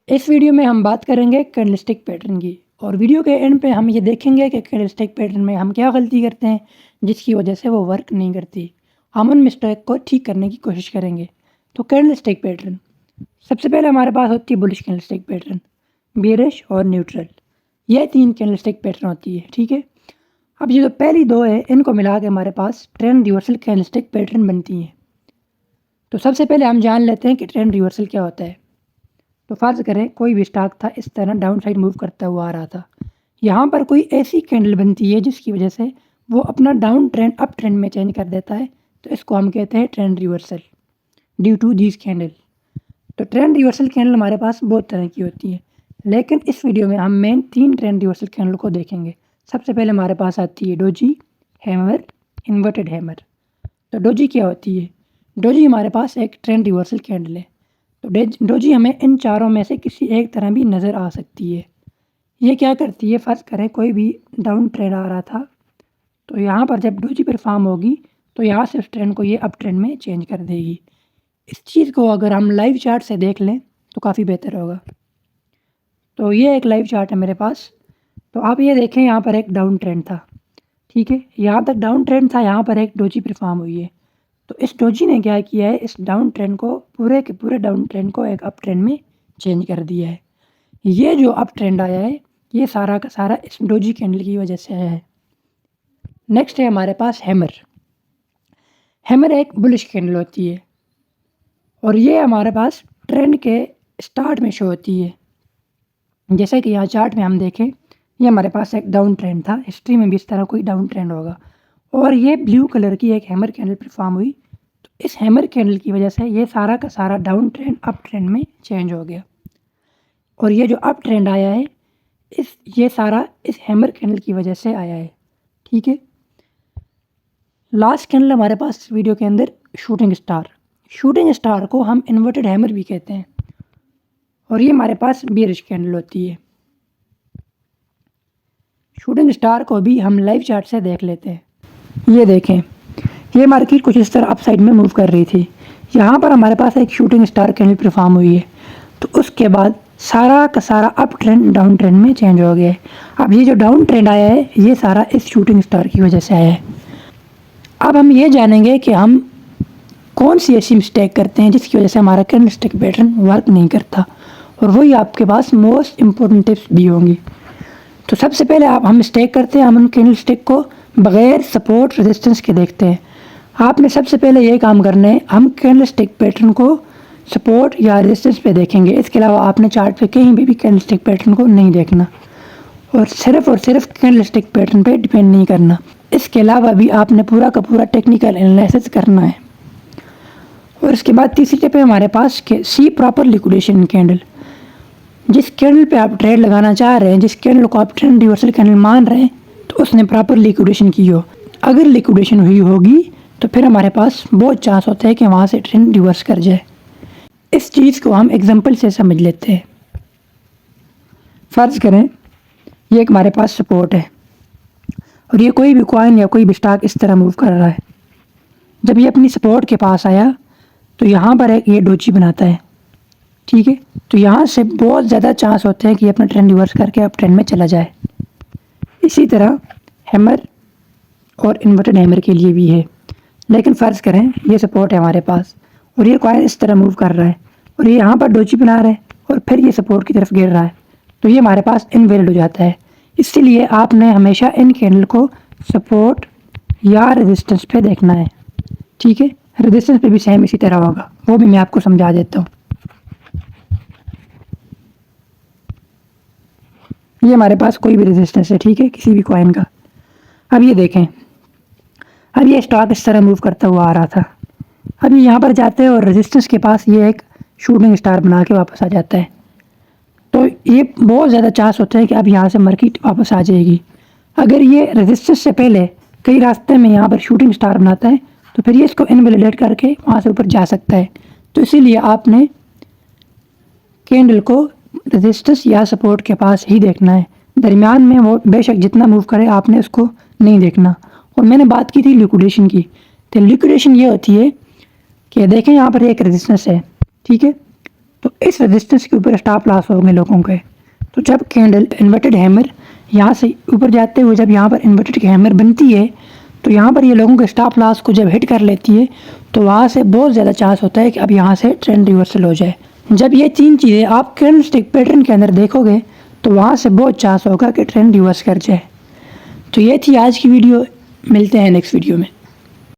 इस वीडियो में हम बात करेंगे कैंडलस्टिक पैटर्न की और वीडियो के एंड पे हम ये देखेंगे कि कैंडलस्टिक पैटर्न में हम क्या गलती करते हैं जिसकी वजह से वो वर्क नहीं करती। हम उन मिस्टेक को ठीक करने की कोशिश करेंगे। तो कैंडलस्टिक पैटर्न सबसे पहले हमारे पास होती है बुलिश कैंडलस्टिक पैटर्न, बेयरिश और न्यूट्रल। यह 3 कैंडलस्टिक पैटर्न होती है, ठीक है। अब ये जो पहली 2 है इनको मिला के हमारे पास ट्रेंड रिवर्सल कैंडलस्टिक पैटर्न बनती हैं। तो सबसे पहले हम जान लेते हैं कि ट्रेंड रिवर्सल क्या होता है। तो फ़र्ज़ करें कोई भी स्टॉक था, इस तरह डाउन साइड मूव करता हुआ आ रहा था। यहाँ पर कोई ऐसी कैंडल बनती है जिसकी वजह से वो अपना डाउन ट्रेंड अप ट्रेंड में चेंज कर देता है। तो इसको हम कहते हैं trend reversal due to this candle. तो ट्रेंड रिवर्सल कैंडल हमारे पास बहुत तरह की होती है, लेकिन इस वीडियो में हम मेन 3 ट्रेंड रिवर्सल कैंडल को देखेंगे। सबसे पहले हमारे पास आती है डोजी, हैमर, इन्वर्टेड हैमर। तो डोजी क्या होती है? डोजी हमारे पास एक ट्रेंड रिवर्सल कैंडल है। तो डोजी हमें इन चारों में से किसी एक तरह भी नज़र आ सकती है। ये क्या करती है, फ़र्ज़ करें कोई भी डाउन ट्रेंड आ रहा था, तो यहाँ पर जब डोजी परफॉर्म होगी तो यहाँ से उस ट्रेंड को ये अप ट्रेंड में चेंज कर देगी। इस चीज़ को अगर हम लाइव चार्ट से देख लें तो काफ़ी बेहतर होगा। तो ये एक लाइव चार्ट है मेरे पास। तो आप ये देखें, यहाँ पर एक डाउन ट्रेंड था, ठीक है। यहाँ तक डाउन ट्रेंड था, यहाँ पर एक डोजी परफॉर्म हुई है। तो इस डोजी ने क्या किया है, इस डाउन ट्रेंड को पूरे के पूरे डाउन ट्रेंड को एक अप ट्रेंड में चेंज कर दिया है। ये जो अप ट्रेंड आया है ये सारा का सारा इस डोजी कैंडल की वजह से आया है। नेक्स्ट है हमारे पास हैमर। हैमर एक बुलिश कैंडल होती है और ये हमारे पास ट्रेंड के स्टार्ट में शो होती है। जैसे कि यहाँ चार्ट में हम देखें, ये हमारे पास एक डाउन ट्रेंड था, हिस्ट्री में भी इस तरह कोई डाउन ट्रेंड होगा और ये ब्लू कलर की एक हैमर कैंडल परफॉर्म हुई। तो इस हैमर कैंडल की वजह से ये सारा का सारा डाउन ट्रेंड अप ट्रेंड में चेंज हो गया और ये जो अप ट्रेंड आया है ये सारा इस हैमर कैंडल की वजह से आया है, ठीक है। लास्ट कैंडल हमारे पास वीडियो के अंदर शूटिंग स्टार। शूटिंग स्टार को हम इन्वर्टेड हैमर भी कहते हैं और ये हमारे पास बेयरिश कैंडल होती है। शूटिंग स्टार को भी हम लाइव चार्ट से देख लेते हैं। ये देखें, ये मार्केट कुछ इस तरह अप साइड में मूव कर रही थी। यहाँ पर हमारे पास एक शूटिंग स्टार कैंडल परफॉर्म हुई है। तो उसके बाद सारा का सारा अप ट्रेंड डाउन ट्रेंड में चेंज हो गया है। अब ये जो डाउन ट्रेंड आया है ये सारा इस शूटिंग स्टार की वजह से आया है। अब हम ये जानेंगे कि हम कौन सी ऐसी मिस्टेक करते हैं जिसकी वजह से हमारा कैंडलस्टिक पैटर्न वर्क नहीं करता, और वही आपके पास मोस्ट इम्पोर्टेंट टिप्स भी होंगी। तो सबसे पहले हम मिस्टेक करते हैं, हम उन कैंडलस्टिक को बग़ैर सपोर्ट रेजिस्टेंस के देखते हैं। आपने सबसे पहले ये काम करना है, हम कैंडलस्टिक पैटर्न को सपोर्ट या रेजिस्टेंस पे देखेंगे। इसके अलावा आपने चार्ट पे कहीं भी कैंडलस्टिक पैटर्न को नहीं देखना और सिर्फ कैंडलस्टिक पैटर्न पे डिपेंड नहीं करना। इसके अलावा भी आपने पूरा का पूरा टेक्निकल एनालिसिस करना है। और इसके बाद तीसरी टिप है हमारे पास सी प्रॉपर लिक्विडेशन कैंडल। जिस कैंडल पे आप ट्रेड लगाना चाह रहे हैं, जिस कैंडल को आप ट्रेंड रिवर्सल कैंडल मान रहे हैं, तो उसने प्रॉपर लिक्विडेशन की हो। अगर लिक्विडेशन हुई होगी तो फिर हमारे पास बहुत चांस होता है कि वहाँ से ट्रेंड रिवर्स कर जाए। इस चीज़ को हम एग्जांपल से समझ लेते हैं। फ़र्ज़ करें ये एक हमारे पास सपोर्ट है और ये कोई भी कॉइन या कोई भी स्टॉक इस तरह मूव कर रहा है। जब ये अपनी सपोर्ट के पास आया तो यहाँ पर एक ये डोजी बनाता है, ठीक है। तो यहाँ से बहुत ज़्यादा चांस होते हैं कि अपना ट्रेंड रिवर्स करके अप ट्रेंड में चला जाए। इसी तरह हैमर और इन्वर्टेड हैमर के लिए भी है। लेकिन फ़र्ज़ करें ये सपोर्ट है हमारे पास और ये कॉइन इस तरह मूव कर रहा है और ये यहाँ पर डोजी बना रहा है और फिर ये सपोर्ट की तरफ गिर रहा है, तो ये हमारे पास इनवैलिड हो जाता है। इसीलिए आपने हमेशा इन कैंडल को सपोर्ट या रेजिस्टेंस पे देखना है, ठीक है। रेजिस्टेंस पे भी सेम इसी तरह होगा, वो भी मैं आपको समझा देता हूँ। ये हमारे पास कोई भी रेजिस्टेंस है, ठीक है, किसी भी कॉइन का। अब ये देखें, अब ये स्टॉक इस तरह मूव करता हुआ आ रहा था। अब ये यहाँ पर जाते हैं और रेजिस्टेंस के पास ये एक शूटिंग स्टार बना के वापस आ जाता है। तो ये बहुत ज़्यादा चांस होता है कि अब यहाँ से मार्केट वापस आ जाएगी। अगर ये रेजिस्टेंस से पहले कई रास्ते में यहाँ पर शूटिंग स्टार बनाता है तो फिर ये इसको इनवैलिडेट करके वहाँ से ऊपर जा सकता है। तो इसीलिए आपने कैंडल को रेजिस्टेंस या सपोर्ट के पास ही देखना है। दरमियान में वो बेशक जितना मूव करे आपने उसको नहीं देखना। और मैंने बात की थी लिक्विडेशन की, तो लिक्विडेशन ये होती है कि देखें यहाँ पर एक रेजिस्टेंस है, ठीक है। तो इस रेजिस्टेंस के ऊपर स्टॉप लॉस होंगे लोगों के। तो जब कैंडल इन्वर्टेड हैमर यहाँ से ऊपर जाते हुए जब यहाँ पर इन्वर्टेड हैमर बनती है तो यहाँ पर ये लोगों के स्टॉप लॉस को जब हिट कर लेती है तो वहाँ से बहुत ज़्यादा चांस होता है कि अब यहाँ से ट्रेंड रिवर्सल हो जाए। जब ये 3 चीज़ें आप कैंडलस्टिक पैटर्न के अंदर देखोगे तो वहाँ से बहुत चांस होगा कि ट्रेंड रिवर्स कर जाए। तो ये थी आज की वीडियो, मिलते हैं नेक्स्ट वीडियो में।